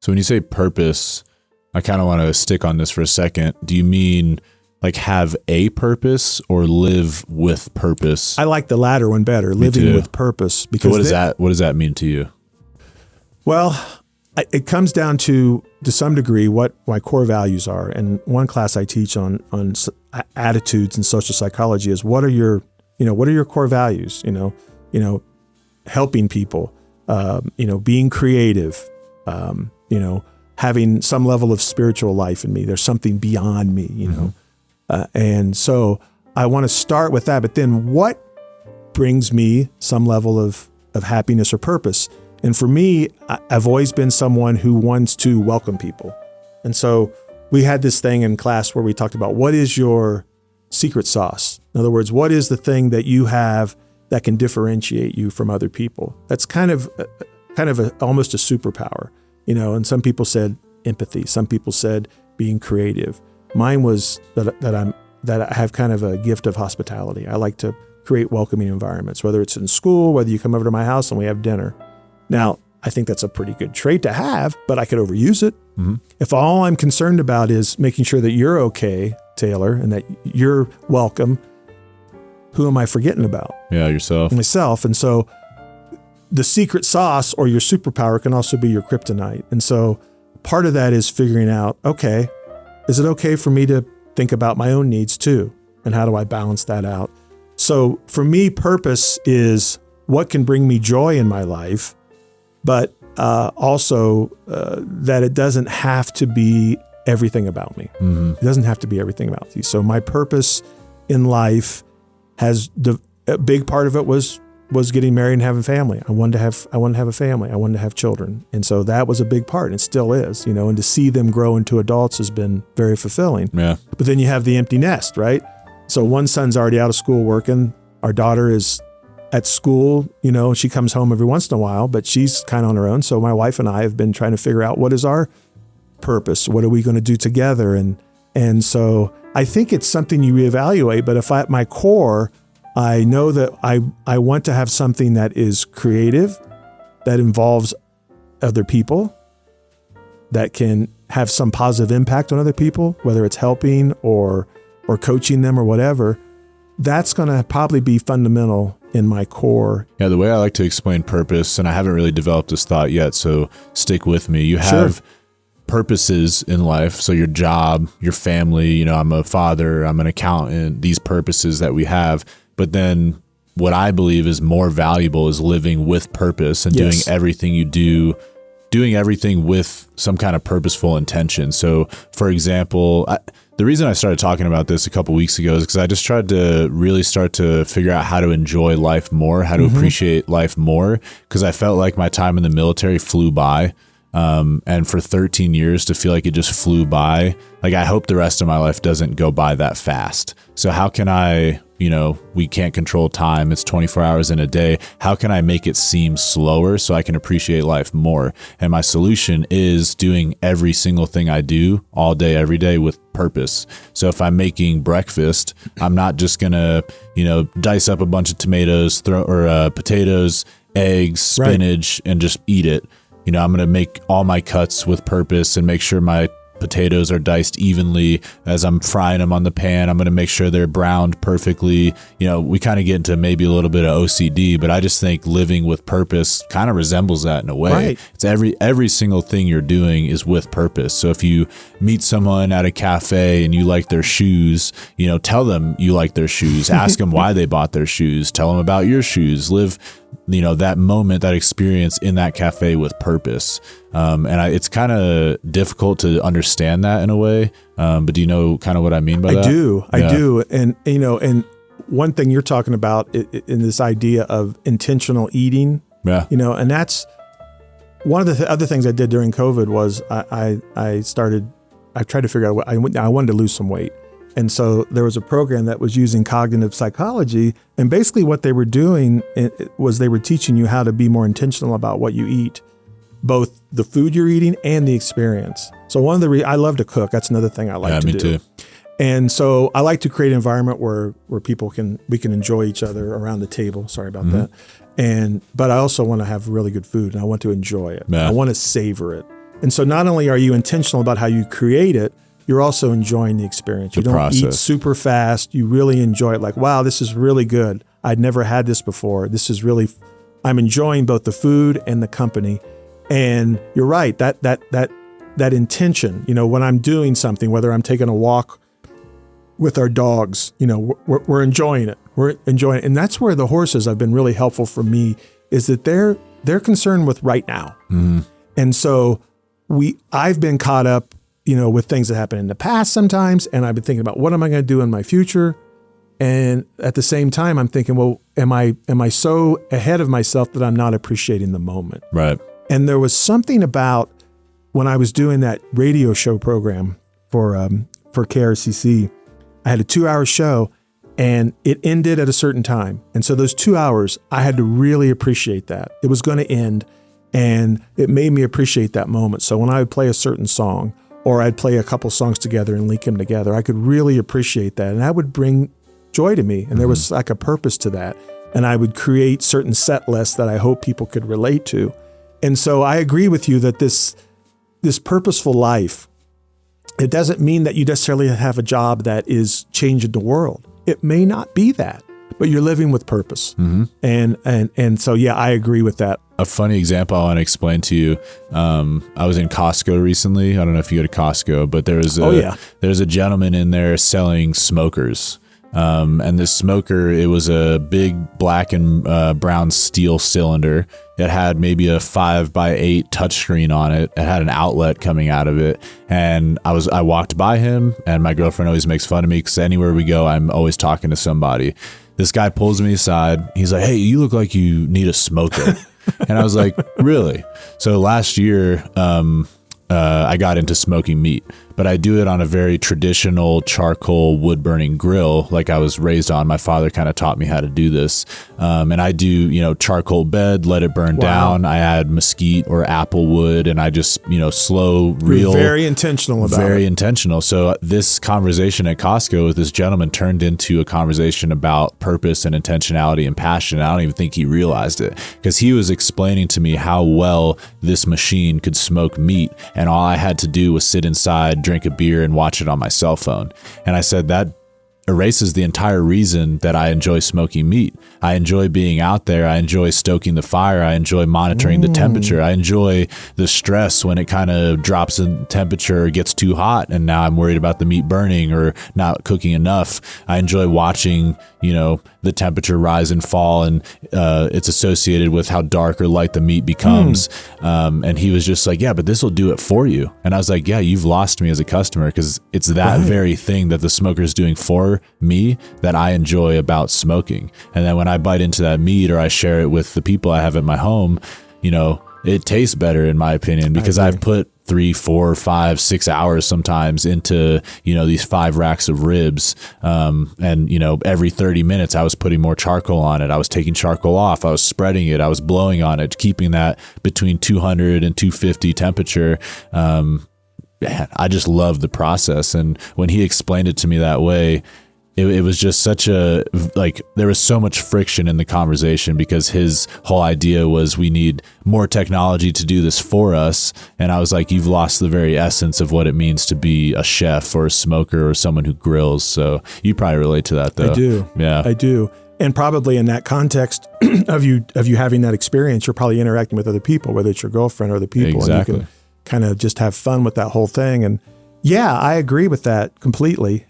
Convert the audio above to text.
So when you say purpose, I kind of want to stick on this for a second. Do you mean like have a purpose or live with purpose? I like the latter one better, living with purpose. Because so what does that mean to you? Well, it comes down to some degree what my core values are. And one class I teach on attitudes and social psychology is what are your core values? Helping people, being creative, having some level of spiritual life in me. There's something beyond me, know. And so I want to start with that, but then what brings me some level of happiness or purpose? And for me, I've always been someone who wants to welcome people. And so we had this thing in class where we talked about what is your secret sauce? In other words, what is the thing that you have that can differentiate you from other people? That's kind of almost a superpower, and some people said empathy. Some people said being creative. Mine was that I have kind of a gift of hospitality. I like to create welcoming environments, whether it's in school, whether you come over to my house and we have dinner. Now, I think that's a pretty good trait to have, but I could overuse it. Mm-hmm. If all I'm concerned about is making sure that you're okay, Taylor, and that you're welcome, who am I forgetting about? Yeah, yourself. Myself. And so the secret sauce or your superpower can also be your kryptonite. And so part of that is figuring out, okay, is it okay for me to think about my own needs too? And how do I balance that out? So for me, purpose is what can bring me joy in my life, but also that it doesn't have to be everything about me. Mm-hmm. It doesn't have to be everything about me. So my purpose in life a big part of it was getting married and having family. I wanted to have a family. I wanted to have children. And so that was a big part, and it still is, and to see them grow into adults has been very fulfilling. Yeah. But then you have the empty nest, right? So one son's already out of school working. Our daughter is at school, she comes home every once in a while, but she's kind of on her own. So my wife and I have been trying to figure out what is our purpose? What are we going to do together? And so I think it's something you reevaluate, but if at my core, I know that I want to have something that is creative, that involves other people, that can have some positive impact on other people, whether it's helping or coaching them or whatever, that's going to probably be fundamental in my core. Yeah, the way I like to explain purpose, and I haven't really developed this thought yet, so stick with me. You have purposes in life. So your job, your family, I'm a father, I'm an accountant, these purposes that we have. But then what I believe is more valuable is living with purpose and doing everything you do, doing everything with some kind of purposeful intention. So for example, the reason I started talking about this a couple weeks ago is because I just tried to really start to figure out how to enjoy life more, how to appreciate life more, because I felt like my time in the military flew by. And for 13 years to feel like it just flew by, like I hope the rest of my life doesn't go by that fast. So how can I, we can't control time. It's 24 hours in a day. How can I make it seem slower so I can appreciate life more? And my solution is doing every single thing I do all day, every day with purpose. So if I'm making breakfast, I'm not just going to, dice up a bunch of tomatoes, potatoes, eggs, spinach, and just eat it. I'm going to make all my cuts with purpose and make sure my potatoes are diced evenly as I'm frying them on the pan. I'm going to make sure they're browned perfectly. We kind of get into maybe a little bit of OCD, but I just think living with purpose kind of resembles that in a way. Right. It's every single thing you're doing is with purpose. So if you meet someone at a cafe and you like their shoes, tell them you like their shoes. Ask them why they bought their shoes. Tell them about your shoes. Live that moment, that experience in that cafe with purpose. It's kind of difficult to understand that in a way. But do you know kind of what I mean by that? I do. And one thing you're talking about in this idea of intentional eating, and that's one of the other things I did during COVID was I tried to figure out what I wanted to lose some weight. And so there was a program that was using cognitive psychology, and basically what they were doing was they were teaching you how to be more intentional about what you eat, both the food you're eating and the experience. So I love to cook. That's another thing I like to do. Me too. And so I like to create an environment where we can enjoy each other around the table. Sorry about that. But I also want to have really good food, and I want to enjoy it. Yeah. I want to savor it. And so not only are you intentional about how you create it, you're also enjoying the experience. You don't eat super fast. You really enjoy it. Like, wow, this is really good. I'd never had this before. This is really, I'm enjoying both the food and the company. And you're right, that intention, when I'm doing something, whether I'm taking a walk with our dogs, we're enjoying it. We're enjoying it. And that's where the horses have been really helpful for me, is that they're concerned with right now. Mm. And so I've been caught up, with things that happened in the past sometimes. And I've been thinking about, what am I going to do in my future? And at the same time, I'm thinking, well, am I so ahead of myself that I'm not appreciating the moment? Right. And there was something about when I was doing that radio show program for KRCC, I had a 2-hour show and it ended at a certain time. And so those 2 hours, I had to really appreciate that. It was going to end, and it made me appreciate that moment. So when I would play a certain song, or I'd play a couple songs together and link them together, I could really appreciate that. And that would bring joy to me. And there was like a purpose to that. And I would create certain set lists that I hope people could relate to. And so I agree with you that this purposeful life, it doesn't mean that you necessarily have a job that is changing the world. It may not be that, but you're living with purpose. Mm-hmm. And so, yeah, I agree with that. A funny example I want to explain to you. I was in Costco recently. I don't know if you go to Costco, but there's a gentleman in there selling smokers. And this smoker, it was a big black and brown steel cylinder. It had maybe a 5x8 touchscreen on it. It had an outlet coming out of it. And I walked by him, and my girlfriend always makes fun of me because anywhere we go, I'm always talking to somebody. This guy pulls me aside. He's like, "Hey, you look like you need a smoker." And I was like, "Really?" So last year, I got into smoking meat, but I do it on a very traditional charcoal wood burning grill like I was raised on. My father kind of taught me how to do this. And I do, charcoal bed, let it burn down. I add mesquite or apple wood, and I just, slow, real. You're very intentional about it. Very intentional. So this conversation at Costco with this gentleman turned into a conversation about purpose and intentionality and passion. I don't even think he realized it, because he was explaining to me how well this machine could smoke meat. And all I had to do was sit inside, drink a beer, and watch it on my cell phone. And I said, that erases the entire reason that I enjoy smoking meat. I enjoy being out there. I enjoy stoking the fire. I enjoy monitoring the temperature. I enjoy the stress when it kind of drops in temperature or gets too hot, and now I'm worried about the meat burning or not cooking enough. I enjoy watching, the temperature rise and fall, and it's associated with how dark or light the meat becomes. And he was just like, "Yeah, but this will do it for you." And I was like, "Yeah, you've lost me as a customer, because it's that very thing that the smoker is doing for me that I enjoy about smoking." And then when I bite into that meat or I share it with the people I have at my home, it tastes better, in my opinion, because I've put 3, 4, 5, 6 hours sometimes into, these 5 racks of ribs. And, every 30 minutes I was putting more charcoal on it. I was taking charcoal off. I was spreading it. I was blowing on it, keeping that between 200 and 250 temperature. Man, I just love the process. And when he explained it to me that way, it was just such there was so much friction in the conversation, because his whole idea was we need more technology to do this for us. And I was like, you've lost the very essence of what it means to be a chef or a smoker or someone who grills. So you probably relate to that, though. I do. Yeah, I do. And probably in that context of you having that experience, you're probably interacting with other people, whether it's your girlfriend or other people. Exactly. And you can kind of just have fun with that whole thing. And yeah, I agree with that completely.